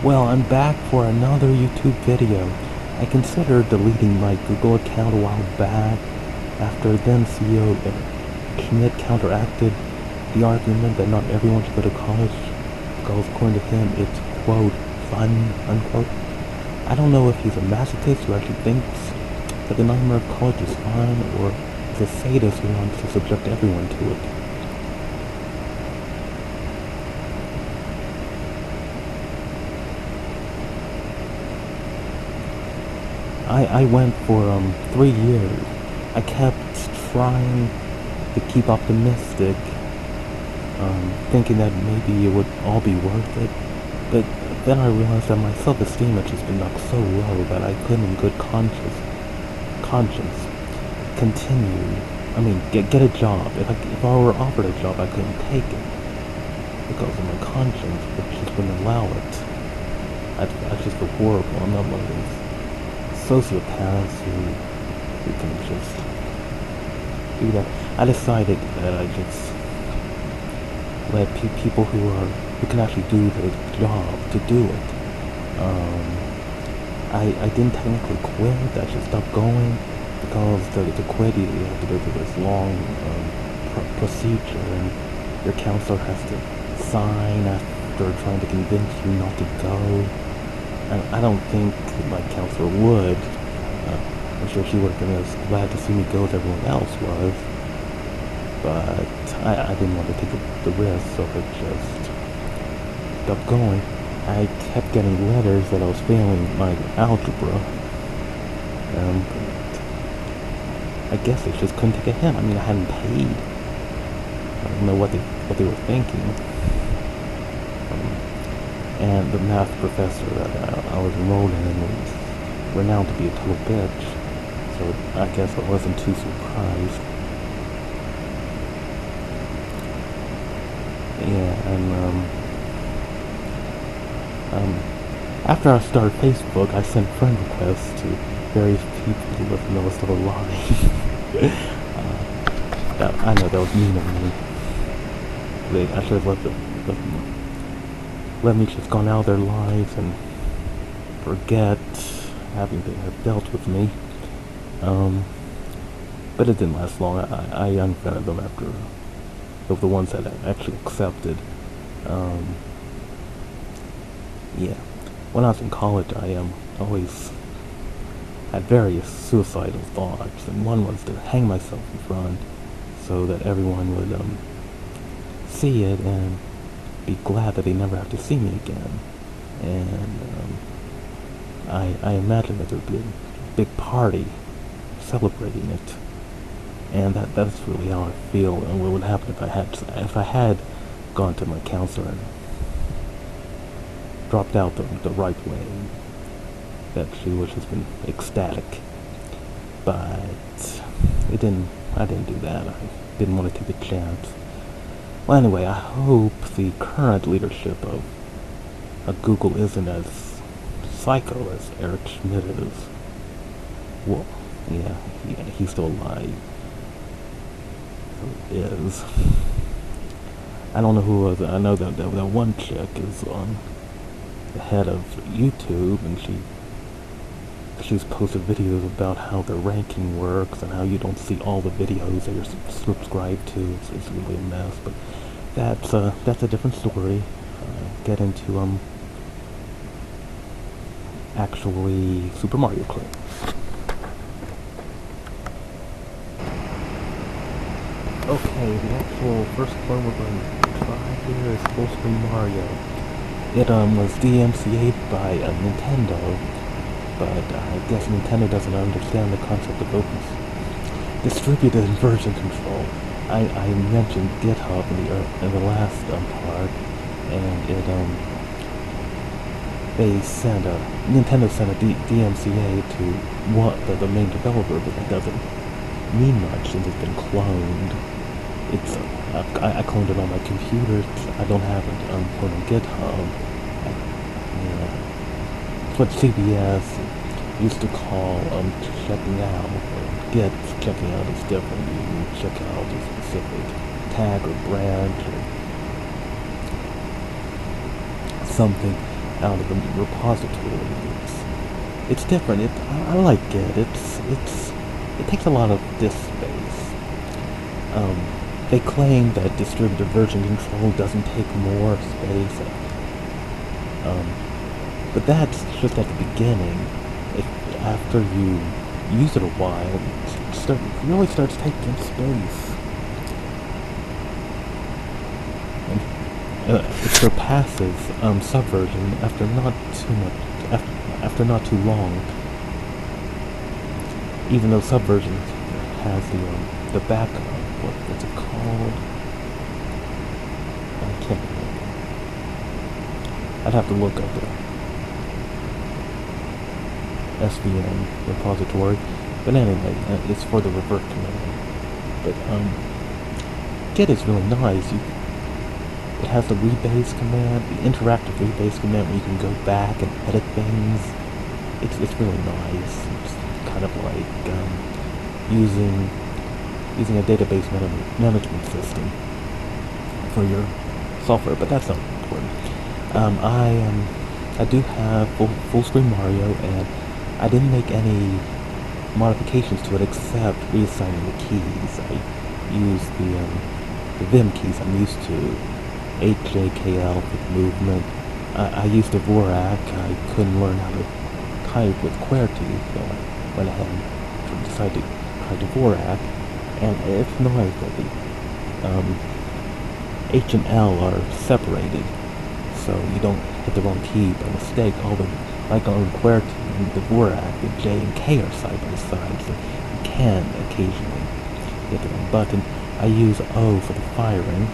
Well, I'm back for another YouTube video. I considered deleting my Google account a while back after then CEO Schmidt counteracted the argument that not everyone should go to college because according to him it's, quote, fun, unquote. I don't know if he's a masochist who actually thinks that the number of college is fun or is a sadist who wants to subject everyone to it. I went for 3 years. I kept trying to keep optimistic, thinking that maybe it would all be worth it. But then I realized that my self-esteem had just been knocked so low that I couldn't in good conscience continue. I mean, get a job. If I were offered a job, I couldn't take it because of my conscience, which just wouldn't allow it. I just feel horrible. I'm not one of these sociopaths who can just do that. I decided that I just let people who can actually do the job to do it. I didn't technically quit. I just stopped going because to quit you have to go through this long procedure, and your counselor has to sign after trying to convince you not to go. And I don't think my counselor would. I'm sure she would have been as glad to see me go as everyone else was. But I didn't want to take the risk, so I just stopped going. I kept getting letters that I was failing my algebra. I guess they just couldn't take a hint. I mean, I hadn't paid. I don't know what they were thinking. And the math professor that I was enrolled in was renowned to be a total bitch, so I guess I wasn't too surprised. Yeah, and after I started Facebook, I sent friend requests to various people to let them know I was still alive. I know that was mean of me. I should have let me just gone out of their lives and forget having they have dealt with me. But it didn't last long. I unfriended them after the ones that I actually accepted. Yeah. When I was in college, I always had various suicidal thoughts, and one was to hang myself in front so that everyone would see it and be glad that they never have to see me again. And I imagine that there'd be a big party celebrating it, and that's really how I feel. And what would happen if I had gone to my counselor and dropped out the right way? That she would have been ecstatic, but I didn't do that. I didn't want to take a chance. Well, anyway, I hope the current leadership of Google isn't as psycho as Eric Schmidt is. Well, yeah, he's still alive. Is. I don't know who was. I know that one chick is on the head of YouTube, and she's posted videos about how the ranking works and how you don't see all the videos that you're subscribed to. It's really a mess, but that's a different story. Get into actually Super Mario clip. Okay, the actual first one we're going to try here is FullScreenMario. It was DMCA'd by Nintendo, but I guess Nintendo doesn't understand the concept of open distributed version control. I mentioned GitHub in the last part, and Nintendo sent a DMCA to the main developer, but that doesn't mean much since it's been cloned. I cloned it on my computer. I don't have it put on GitHub. It's what CBS used to call checking out. Git checking out is different. You check out a specific tag or branch or something. out of the repository. It's different. I like it. It takes a lot of disk space. They claim that distributed version control doesn't take more space. But that's just at the beginning. After you use it a while, it really starts taking space. It surpasses Subversion after not too long. Even though Subversion has the backup, what's it called? I can't remember. I'd have to look up the SVN repository. But anyway, it's for the revert command. But Git is really nice. It has the rebase command, the interactive rebase command where you can go back and edit things. It's really nice. It's kind of like using a database management system for your software, but that's not important. I do have FullScreenMario, and I didn't make any modifications to it except reassigning the keys. I used the Vim keys I'm used to. HJKL with movement. I used a Dvorak. I couldn't learn how to type with QWERTY, so I went ahead and decided to try Dvorak. And it's nice that the H and L are separated, so you don't hit the wrong key by mistake. Like on QWERTY and Dvorak, the J and K are side by side, so you can occasionally hit the wrong button. I use O for the firing.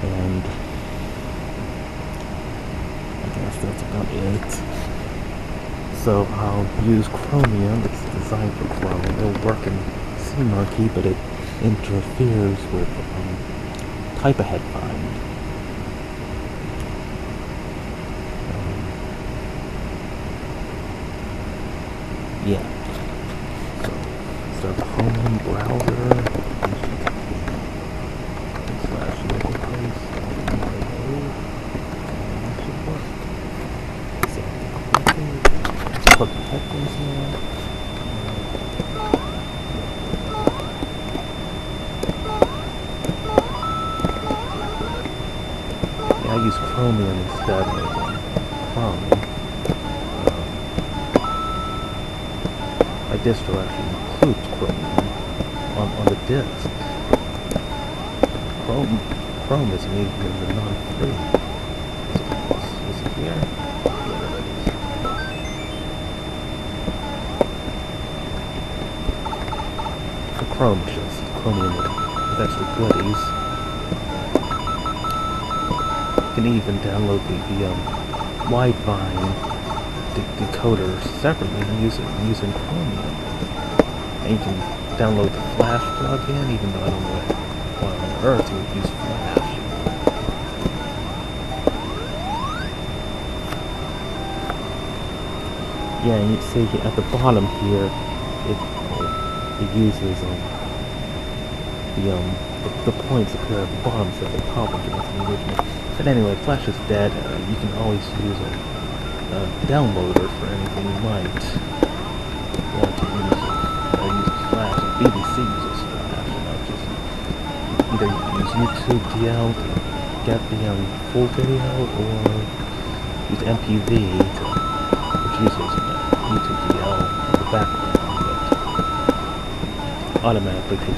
And I guess that's about it. So I'll use Chromium. It's designed for Chrome. It'll work in CMonkey, but it interferes with type ahead find. Yeah. So start the home browser. Plug the headphones in. Yeah, I use Chromium instead of Chrome. My distro actually includes Chromium on the disk. Chrome isn't even non-free. Is it here? Chrome is just Chromium with extra goodies. You can even download the Widevine decoder separately and use it using Chromium. And you can download the Flash plugin, even though I don't know why on earth you would use Flash. Yeah, and you see at the bottom here, it uses the points appear at the bottom, so at the top of the original. But anyway, Flash is dead. You can always use a downloader for anything you might want to use. Use Flash, and BBC uses Flash, and I'll just either use YouTube DL to get the full video, or use MPV which uses YouTube DL in the background, but automatically takes